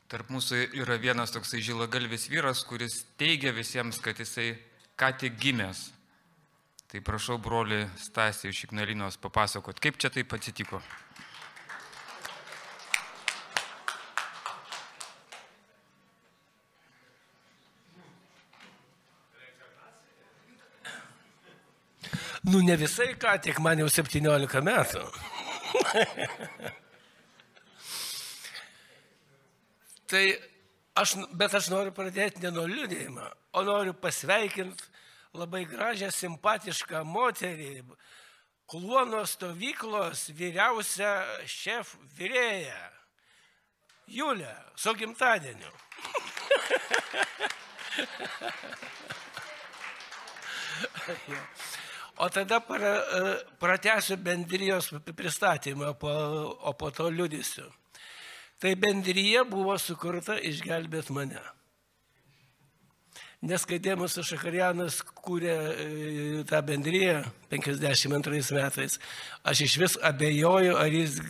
Tarp mūsų yra vienas toksai žilagalvis vyras, kuris teigia visiems, kad jisai ką tik gimęs. Tai prašau brolį Stasį iš Ignalinos papasakot, kaip čia taip atsitiko. Nu, ne visai ką tik, man jau 17 metų. Bet aš noriu pradėti ne nuo liudijimo, o noriu pasveikinti labai gražią, simpatišką moterį, Kluono stovyklos vyriausią šef virėją, Julę, su gimtadieniu. O tada pratęsiu bendrijos pristatymą, o po to liudysiu. Tai bendrija buvo sukurta išgelbėti mane. Nes kai Dėmas Šakarianas kūrė tą bendriją 52 metais, aš iš vis abejoju, ar jis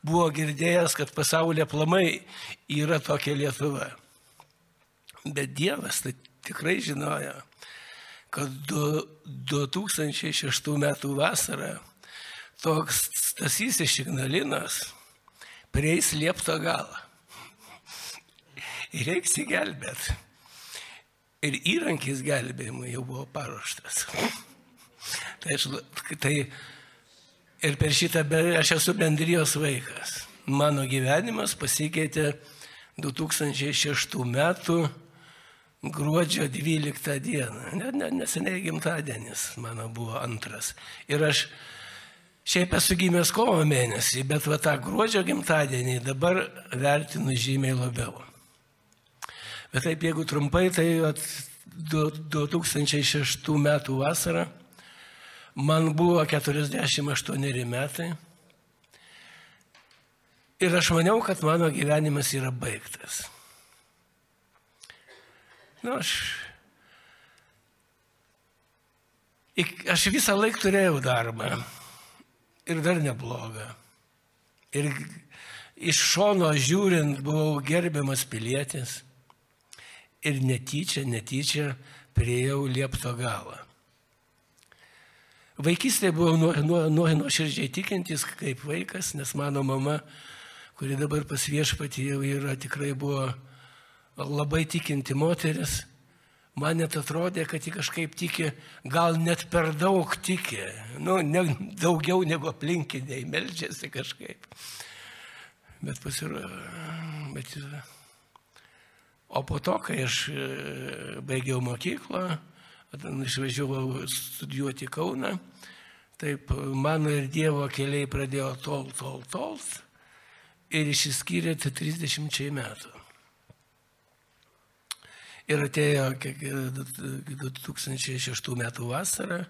buvo girdėjęs, kad pasaulyje aplamai yra tokia Lietuva. Bet Dievas tai tikrai žinojo, kad 2006 metų vasarą toks Stasys iš Ignalinos prieis liepto galą. Ir reiks įgelbėti. Ir įrankis gelbėjimui jau buvo paruoštas. Ir per šitą, aš esu bendrijos vaikas. Mano gyvenimas pasikeitė 2006 metų gruodžio 12 dieną. Neseniai gimtadienis mano buvo antras. Ir aš šiaip esu gimęs kovo mėnesį, bet va tą gruodžio gimtadienį dabar vertinu žymiai labiau. Bet taip, jeigu trumpai, tai 2006 metų vasarą man buvo 48 metai ir aš maniau, kad mano gyvenimas yra baigtas. Nu, aš visą laiką turėjau darbą ir dar neblogą. Ir iš šono žiūrint buvau gerbiamas pilietis. Ir netyčia priėjau liepto galą. Vaikystėje buvau nuoširdžiai tikintis kaip vaikas, nes mano mama, kuri dabar pas viešpatį jau yra, tikrai buvo labai tikinti moteris. Man net atrodė, kad ji kažkaip tiki, gal net per daug tiki. Nu, ne daugiau negu aplinkiniai, meldžiasi kažkaip. O po to, kai aš baigiau mokyklą, išvažiavau studijuoti į Kauną, taip mano ir Dievo keliai pradėjo tolt ir išsiskyrė 30 metų. Ir atėjo 2006 metų vasarą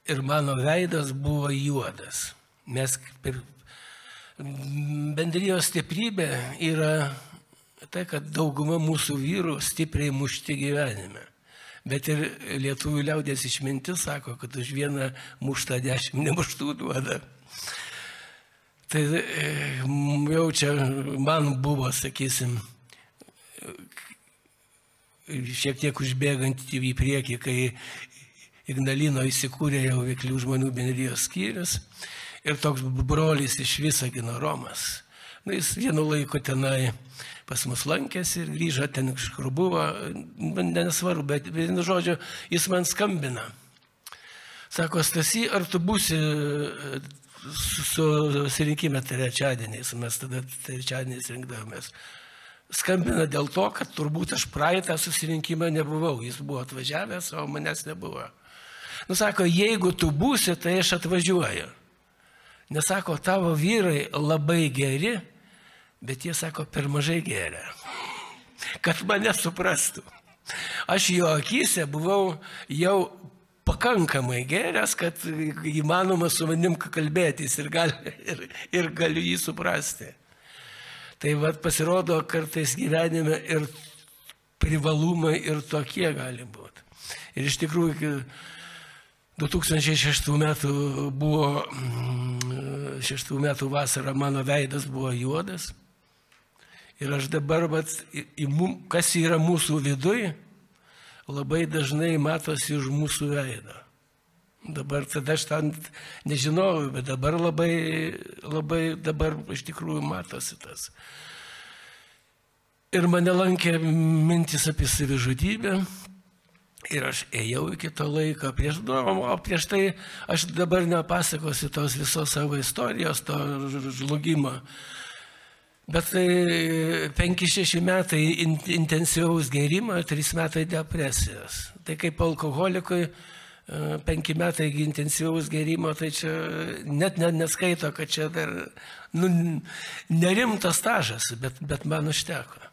ir mano veidas buvo juodas. Bendrijos stiprybė yra tai, kad dauguma mūsų vyrų stipriai mušti gyvenime. Bet ir lietuvių liaudės išmintis sako, kad už vieną muštą 10 nemuštų duoda. Tai jau čia man buvo, sakysim, šiek tiek užbėgant į priekį, kai Ignalino įsikūrė jau veiklių žmonių bendrijos skyrius ir toks brolis iš Visagino Romas. Nu, jis vienu laiku tenai pas mus lankėsi ir grįžo ten, kur buvo, nesvarbu, bet vienu žodžiu, jis man skambina. Sako, Stasy, ar tu būsi susirinkime trečiadieniais, mes tada trečiadieniais rinkdavomės. Skambina dėl to, kad turbūt aš praeitą susirinkimą nebuvau, jis buvo atvažiavęs, o manęs nebuvo. Nu, sako, jeigu tu būsi, tai aš atvažiuoju. Nesako, tavo vyrai labai geri, bet jie sako, per mažai geria, kad mane suprastų. Aš jo akyse buvau jau pakankamai geras, kad įmanoma su manim kalbėtis ir galiu jį suprasti. Tai vat pasirodo, kartais gyvenime ir privalumai ir tokie gali būti. Ir iš tikrųjų, 2006 metų vasarą mano veidas buvo juodas. Ir aš dabar, kas yra mūsų viduje, labai dažnai matosi iš mūsų veido. Dabar tada aš ten nežinau, bet dabar labai dabar iš tikrųjų matosi tas. Ir mane lankė mintis apie savižudybę. Ir aš ėjau iki to laiko, o prieš tai aš dabar nepasakosiu tos visos savo istorijos, to žlugimo. Bet tai 5-6 metai intensyvaus gėrimo, 3 metai depresijos. Tai kaip alkoholikui 5 metai intensyvaus gėrimo, tai čia net neskaito, kad čia dar nerimtas stažas, bet man užteko.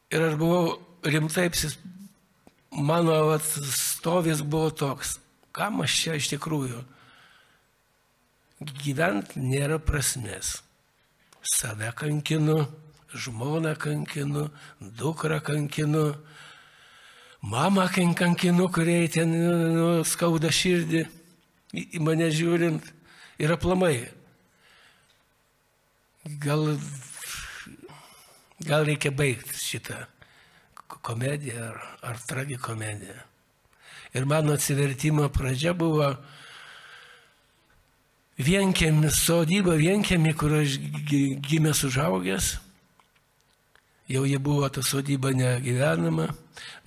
Ir aš buvau rimtai, mano stovis buvo toks, kam aš čia iš tikrųjų. Gyvent nėra prasmės. Save kankinu, žmoną kankinu, dukrą kankinu, mamą kankinu, kuriai ten skauda širdį, į mane žiūrint, ir aplamai. Gal reikia baigti šitą komediją ar tragikomediją. Ir mano atsivertimo pradžia buvo sodyba vienkiemį, kur aš gimęs užaugęs. Jau jie buvo ta sodyba negyvenama.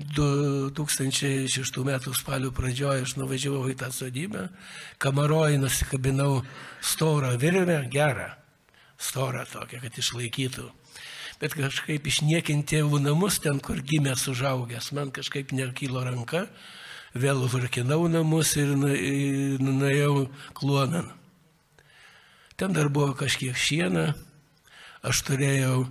2006 metų spalio pradžioje aš nuvažiavau į tą sodybą. Kamaroj nusikabinau storą virvę, gerą, storą tokią, kad išlaikytų. Bet kažkaip išniekinti tėvų namus, ten, kur gimęs užaugęs, man kažkaip nekylo ranka, vėl užrakinau namus ir nuėjau kluonan. Ten dar buvo kažkiek šiena, aš turėjau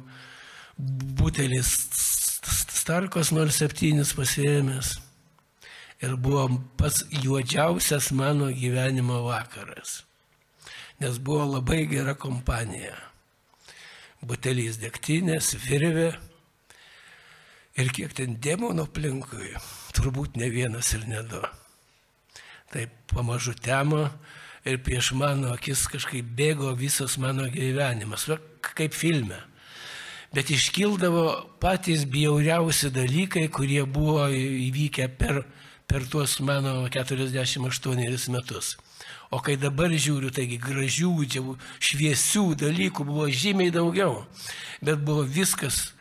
butelį Starkos 07 pasiėmęs ir buvo pats juodžiausias mano gyvenimo vakaras, nes buvo labai gera kompanija. Butelys degtinės, virvė ir kiek ten demonų aplinkui, turbūt ne vienas ir ne du. Taip pamažu temo ir prieš mano akis kažkaip bėgo visas mano gyvenimas, kaip filme. Bet iškildavo patys bjauriausi dalykai, kurie buvo įvykę per tuos mano 48 metus. O kai dabar žiūriu, taigi gražių, šviesių dalykų buvo žymiai daugiau. Bet buvo viskas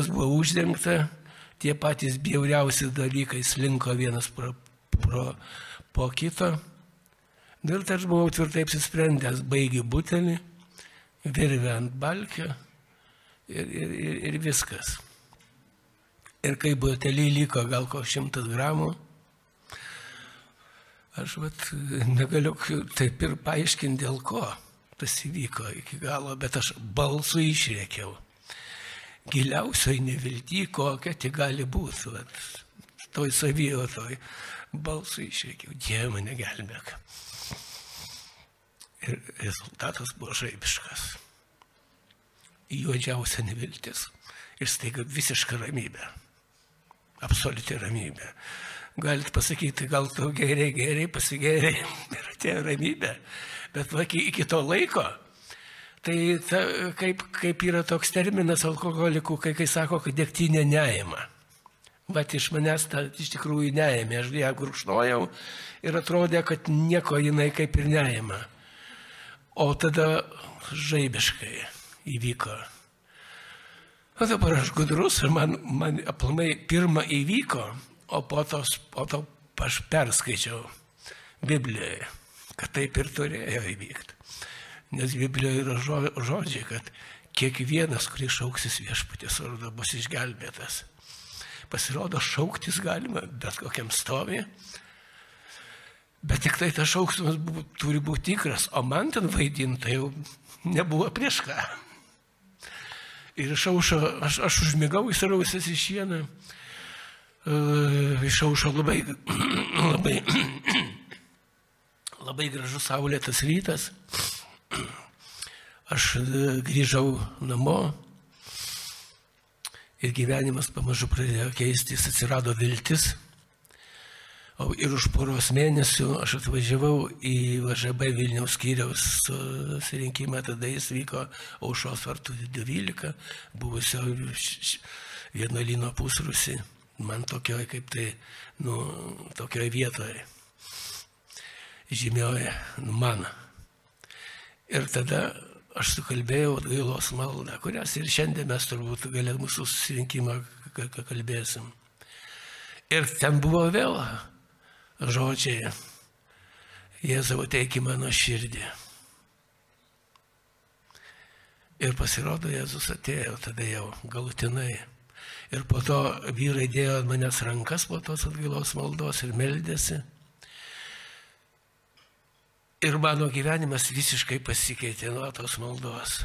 buvo uždengta, tie patys bjauriausi dalykai slinko vienas po kito. Ir tai aš buvau tvirtai apsisprendęs, baigi butelį, virvę ant balkio ir viskas. Ir kai butelį liko gal ko 100 gramų, aš negaliu taip ir paaiškinti, dėl ko tas įvyko iki galo, bet aš balsu išrėkiau. Giliausioj nevilty, kokia tik gali būti, toj savijotoj balsu išrėkiau, Dieve mane gelbėk. Ir rezultatas buvo žaibiškas. Juodžiausia neviltis. Ir staiga visiška ramybė. Absoliuti ramybė. Galit pasakyti, gal tu geriai pasigeriai ir atėjo ramybė. Bet iki to laiko, tai kaip yra toks terminas alkoholikų, kai sako, kad degtinė neima. Iš manęs tą iš tikrųjų neėmė. Aš ją gurkšnojau ir atrodė, kad nieko jinai kaip ir neima. O tada žaibiškai įvyko. O dabar aš gudrus ir man aplamai pirmą įvyko, o po to aš perskaičiau Biblijoje, kad taip ir turėjo įvykti. Nes Biblijoje yra žodžiai, kad kiekvienas, kuris šauksis Viešpaties vardu, bus išgelbėtas. Pasirodo, šauktis galima bet kokiam stovį, bet tik tai tas šauksmas turi būti tikras, o man ten vaidinta jau nebuvo prieš ką. Ir išaušo, aš užmigau įsirausęs į šieną, išaušo labai gražus saulėtas rytas, aš grįžau namo ir gyvenimas pamažu pradėjo keistis, atsirado viltis. Ir už poros mėnesių aš atvažiavau į VŽB Vilniaus skyriaus susirinkimą, tada jis vyko Aušros vartų 12, buvusio vienuolyno pusrūsy, man tokioj kaip tai, tokioj vietoje, žymioje, man. Ir tada aš sukalbėjau atgailos maldą, kurias ir šiandien mes turbūt galėt mūsų susirinkimą kalbėsim. Ir ten buvo vėl žodžiai, Jėzau, ateik į mano širdį. Ir pasirodo, Jėzus atėjo tada jau galutinai. Ir po to vyrai dėjo ant manęs rankas po tos atgailos maldos ir meldėsi. Ir mano gyvenimas visiškai pasikeitė nuo tos maldos.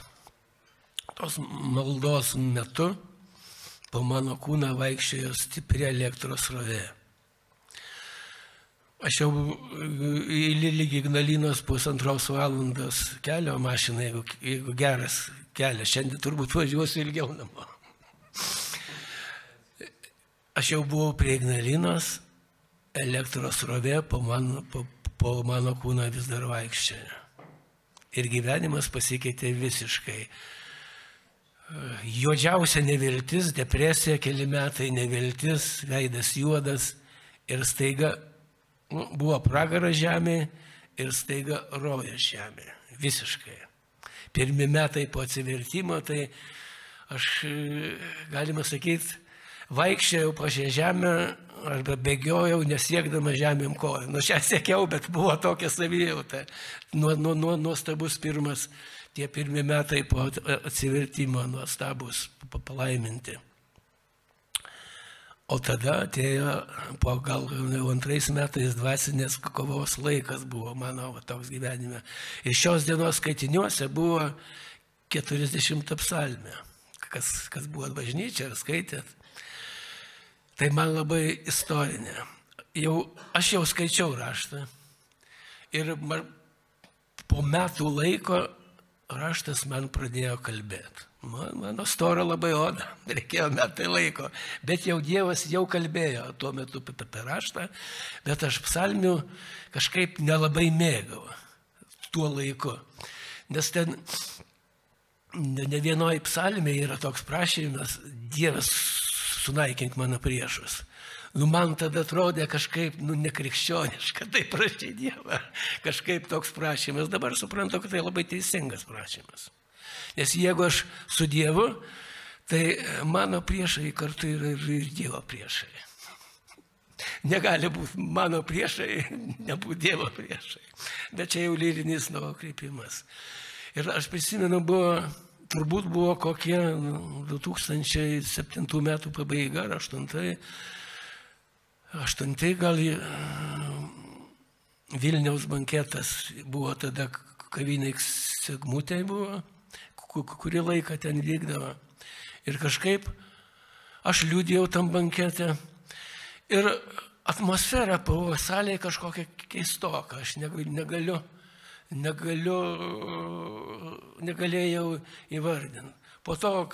Tos maldos metu po mano kūną vaikščiojo stipri elektros srovė. Aš jau lyg Ignalinos 1,5 valandos kelio mašina, jeigu geras kelias, šiandien turbūt važiuosiu ilgiau namo. Aš jau buvau prie Ignalinos, elektros srovė po mano kūną vis dar vaikščiojo. Ir gyvenimas pasikeitė visiškai. Juodžiausia neviltis, depresija, keli metai neviltis, veidas juodas ir staiga buvo pragaras žemė ir staiga rojas žemė. Visiškai. Pirmi metai po atsivertimo, tai aš, galima sakyti, vaikščiojau po šią žemę arba bėgiojau, nesiekdama žemėm kojų. Šią siekiau, bet buvo tokia savijauta. Nuostabus tie pirmi metai po atsivertimo, nuostabus, palaiminti. O tada atėjo, po gal 2 metais dvasinės kovos laikas buvo mano toks gyvenime. Ir šios dienos skaitiniuose buvo 40 psalmė. Kas buvo bažnyčia, ar skaitėt? Tai man labai istorinė. Aš jau skaičiau raštą. Ir po metų laiko raštas man pradėjo kalbėti. Mano stora labai oda, reikėjo metai laiko, bet jau Dievas jau kalbėjo tuo metu apie raštą, bet aš psalmių kažkaip nelabai mėgau tuo laiku. Nes ten ne vienoje psalmėje yra toks prašymas, Dievas sunaikink mano priešus. Man tada atrodė kažkaip, nekrikščioniška, tai prašė Dievą, kažkaip toks prašymas. Dabar suprantu, kad tai labai teisingas prašymas. Nes jeigu aš su Dievu, tai mano priešai kartu yra ir Dievo priešai. Negali būti mano priešai, nebūti Dievo priešai. Bet čia jau lyrinis nukreipimas. Ir aš prisimenu, turbūt buvo kokie 2007 metų pabaiga, ar 8 gal Vilniaus banketas buvo tada, kavinė Segmutė buvo, kurį laiką ten vykdavo. Ir kažkaip aš liūdėjau tam bankete. Ir atmosfera buvo salėje kažkokia keistoka. Aš negalėjau įvardinti. Po to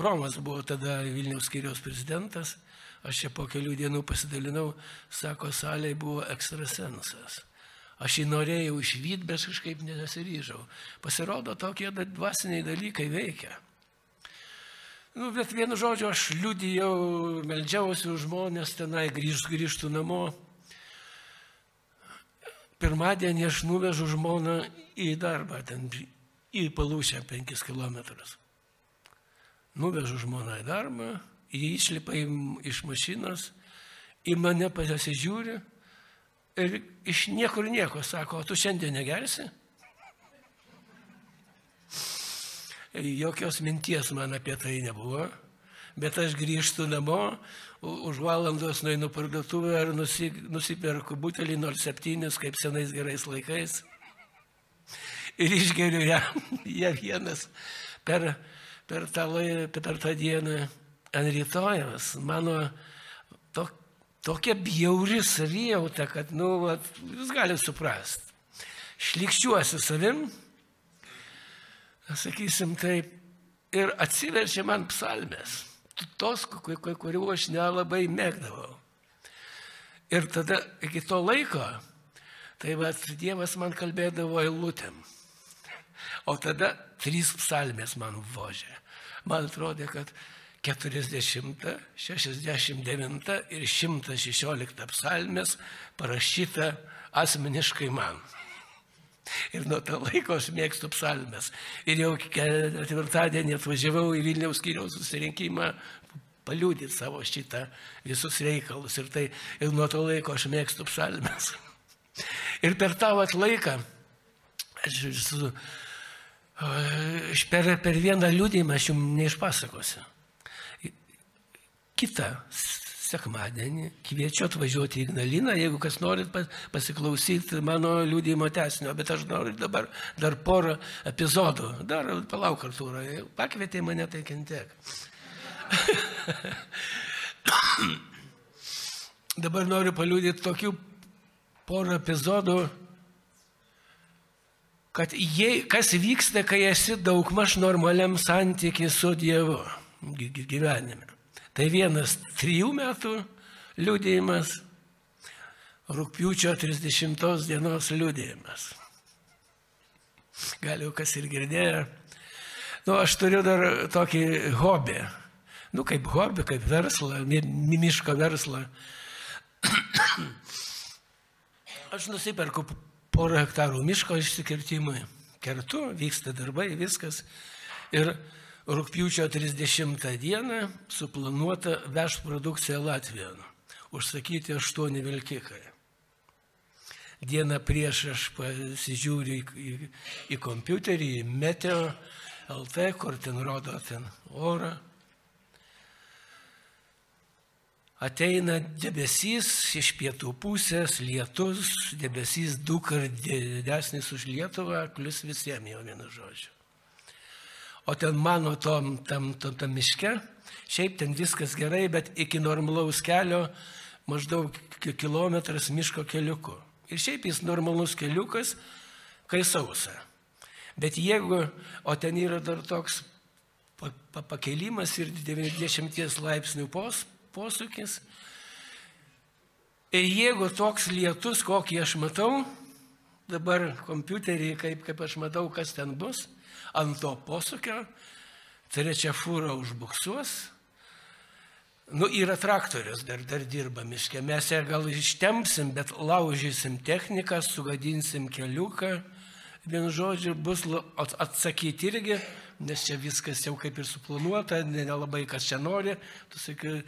Romas buvo tada Vilniaus skyriaus prezidentas. Aš čia po kelių dienų pasidalinau, sako, salėje buvo ekstrasensas. Aš jį norėjau išvyti, bet kažkaip nesiryžau. Pasirodo, tokie dvasiniai dalykai veikia. Bet vienu žodžiu, aš liudijau, meldžiausi už žmonės tenai, grįžtų namo. Pirmadienį aš nuvežu žmoną į darbą, ten į Palūšę 5 kilometrus. Nuvežu žmoną į darbą, jį išlipa iš mašinos, į mane pasižiūri. Ir iš niekur nieko sako, o tu šiandien negersi? Jokios minties man apie tai nebuvo, bet aš grįžtu namo, už valandos nueinu parduotuvę ir nusiperku butelį 0,7, kaip senais gerais laikais. Ir išgeriu ją vienas per tą dieną. Ant rytojaus mano tokia bjauri savijauta, kad, jūs galite suprasti. Šlykščiuosi savim, sakysim taip, ir atsiverčia man psalmės, tos, kurių aš nelabai mėgdavau. Ir tada iki to laiko, tai va, Dievas man kalbėdavo eilutėm. O tada 3 psalmės man vožė. Man atrodė, kad 40, 69 ir 116 psalmės parašyta asmeniškai man. Ir nuo to laiko aš mėgstu psalmes. Ir jau 4-dienį atvažiavau į Vilniaus skyriaus susirinkimą paliudyti savo šitą visus reikalus. Ir nuo to laiko aš mėgstu psalmes. Ir per tą laiką, per vieną liudijimą aš jums neišpasakosiu. Kitą sekmadienį kviečiu atvažiuoti į Ignaliną, jeigu kas norit pasiklausyti mano liudijimo tęsinio, bet aš noriu dabar dar porą epizodų. Dar palauk, Artūrai, pakvietė mane, tai kentėk. Dabar noriu paliudyti tokių porą epizodų, kad kas vyksta, kai esi daugmaž normaliam santykiui su Dievu gyvenime. Tai vienas 3 metų liudijimas, rugpjūčio 30 dienos liudijimas. Gal jau kas ir girdėjo. Aš turiu dar tokį hobį. Kaip hobį, kaip verslą, miško verslą. Aš nusiperku 1 hektarų miško išsikirtimui. Kertu, vyksta darbai, viskas. Ir rugpjūčio 30 dieną suplanuota vežt produkciją Latvijon. Užsakyti 8 vilkikai. Dieną prieš aš pasižiūriu į kompiuterį, į Meteo LT, kur ten rodo ten orą. Ateina debesys iš pietų pusės, lietus, debesys 2 kart didesnis už Lietuvą, plius visiems jau vienu žodžiu. O ten mano tam miške, šiaip ten viskas gerai, bet iki normalaus kelio maždaug kilometras miško keliuku. Ir šiaip jis normalus keliukas, kai sausa. Bet jeigu, o ten yra dar toks pakelimas ir 90 laipsnių posūkis, ir jeigu toks lietus, kokį aš matau, dabar kompiuterį, kaip aš matau, kas ten bus, ant to posūkio, 3 fūra užbuksuos. Yra traktorius, dar dirba miške. Mes ją gal ištempsim, bet laužysim techniką, sugadinsim keliuką. Vienu žodžiu, bus atsakyti irgi, nes čia viskas jau kaip ir suplanuota, nelabai kas čia nori. Tu sakai,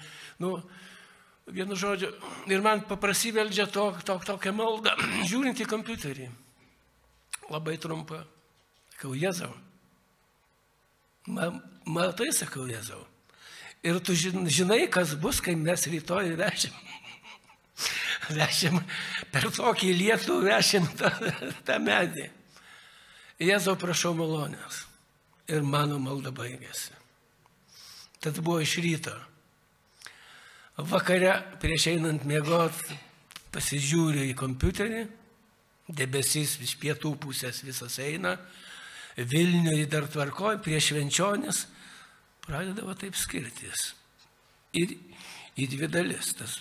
vienu žodžiu, ir man prasiveldžia tokią maldą, žiūrint į kompiuterį. Labai trumpa. Sakau, Jėzau. Matai, sakau, Jėzau. Ir tu žinai, kas bus, kai mes rytoj vešim per tokį lietų, vešim tą medį. Jėzau, prašau malonės. Ir mano malda baigėsi. Tad buvo iš ryto. Vakare, prieš einant miegot, pasižiūriu į kompiuterį, debesys iš pietų pusės visas eina, Vilniuje dar tvarkoj, prieš Švenčionis, pradedavo taip skirtis. Ir į 2 dalis. Tas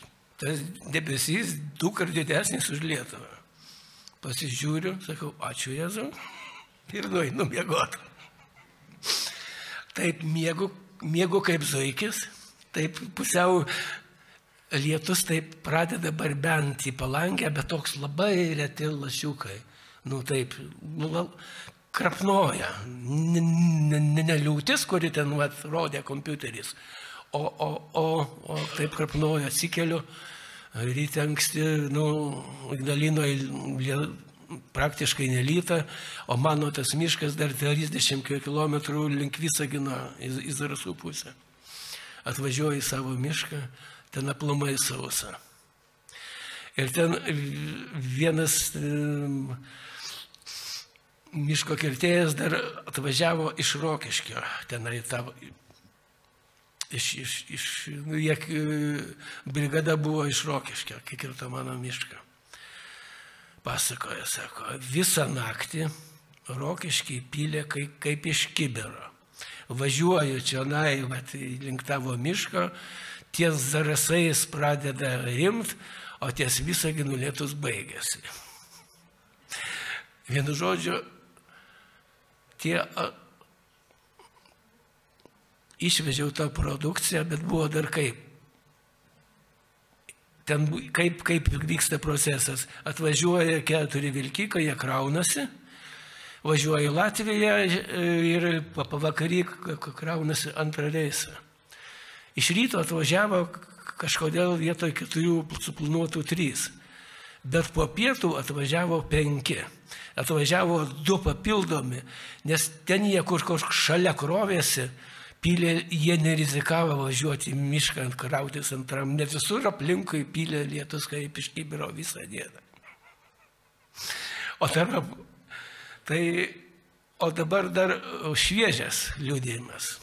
debesys 2 kart didesnis už Lietuvą. Pasižiūriu, sakau, ačiū Jėzau, ir nueinu miegot. Taip miegu kaip zuikis, taip pusiau lietus taip pradeda barbenti į palangę, bet toks labai reti lašiukai. Taip, krapnoja. Ne liūtis, kuri ten rodė kompiuteris, o taip krapnoja, atsikeliu, ryte anksti, Ignalinoje praktiškai nelyta, o mano tas miškas dar 30 km link Visagino į Zarasų pusę. Atvažiuoju į savo mišką, ten aplamai sausa. Ir ten vienas miško kirtėjas dar atvažiavo iš Rokiškio, tenai brigada buvo iš Rokiškio, kai kirto mano mišką. Pasakoja, sako, visą naktį Rokiškiai pylė kaip iš kibiro. Važiuoju čia link tavo miško, ties Zarasais pradeda rimt, o ties Visaginu lietus baigėsi. Vienu žodžiu, išvežiau tą produkciją, bet buvo dar kaip. Ten kaip vyksta procesas. Atvažiuoja 4 vilkikai, jie kraunasi, važiuoja į Latviją ir pavakarį kraunasi antrą reisą. Iš ryto atvažiavo kažkodėl vietoj 4 suplanuotų 3, bet po pietų atvažiavo 5. Atvažiavo 2 papildomi, nes ten jie kur šalia krovėsi, jie nerizikavo važiuoti į mišką ant krautis antram, nes visur aplinkui pylė lietus kaip iš kibiro visą dieną. O dabar dar šviežias liudijimas.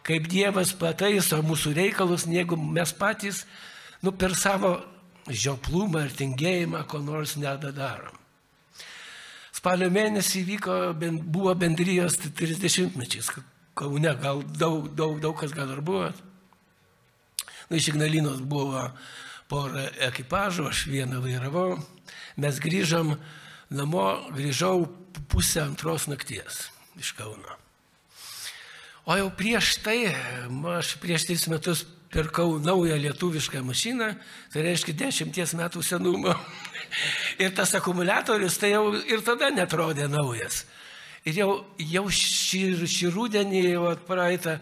Kaip Dievas pataiso mūsų reikalus, negu mes patys per savo žioplumą ir tingėjimą ko nors nedadarom. Spalio mėnesį buvo bendrijos 30-mečiais. Kaune gal daug kas gal ir buvo. Iš Ignalinos buvo porą ekipažų, aš vieną vairavau. Mes grįžom namo, grįžau 1:30 nakties iš Kauno. O jau prieš tai, aš prieš 3 metus pirkau naują lietuvišką mašiną, tai reiškia 10 metų senumo. Ir tas akumuliatorius tai jau ir tada netrodė naujas. Ir jau šį rudenį, praeitą,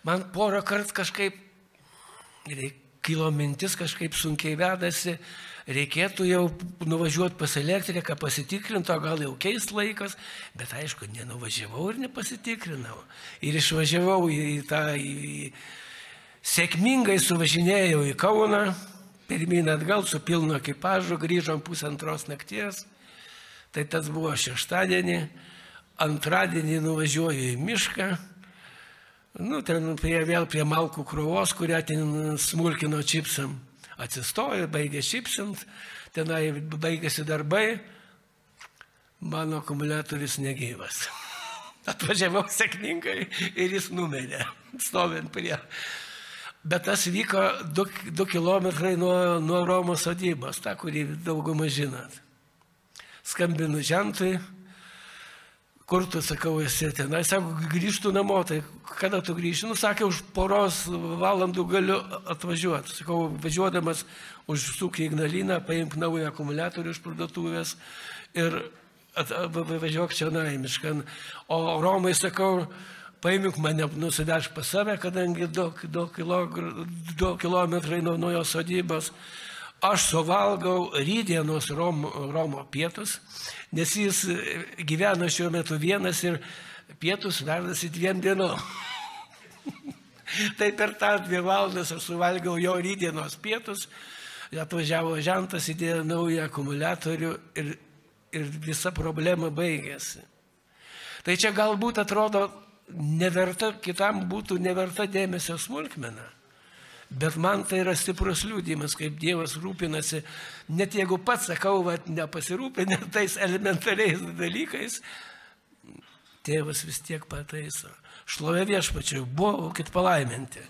man porą kartų kažkaip kilo mintis, kažkaip sunkiai vedasi, reikėtų jau nuvažiuoti pas elektriką, pasitikrinti, o gal jau keist laikas, bet aišku, nenuvažiavau ir nepasitikrinau. Ir išvažiavau sėkmingai suvažinėjau į Kauną, pirmyn atgal su pilnu ekipažu, grįžom 1:30 nakties, tai tas buvo šeštadienį. Antradienį nuvažiuoju į mišką, ten vėl prie malkų krovos, kurią ten smulkino čipsam. Atsistoju, baigė čipsint, tenai baigėsi darbai, mano akumuliatorius negyvas. Atvažiavau sėkmingai ir jis numirė, stovint prie. Bet tas vyko 2 kilometrai nuo Romos sodybos, tą, kurį daugumą žinot. Skambinu žentui. Kur tu, sakau, esi tenai, sako, grįžtų namo, tai kada tu grįžti? Sakė, už poros valandų galiu atvažiuoti. Sakau, važiuodamas užsuk į Ignaliną, paimk naują akumuliatorių iš parduotuvės ir važiuok čia naimiškan. O Romai, sakau, paimk mane, nusivežk pas save, kadangi 2 kilometrai nuo jo sodybos. Aš suvalgau rydienos Romo pietus, nes jis gyvena šiuo metu vienas ir pietus verdasi 2 dienom. Tai per tą 2 valandas aš suvalgiau jo rydienos pietus, atvažiavo žentas, įdėjo naują akumuliatorių ir visa problema baigėsi. Tai čia galbūt atrodo neverta, kitam būtų neverta dėmesio smulkmena. Bet man tai yra stiprus liudijimas, kaip Dievas rūpinasi, net jeigu pats, sakau, nepasirūpinę tais elementariais dalykais, Tėvas vis tiek pataiso. Šlovė Viešpačiui, būkit palaiminti.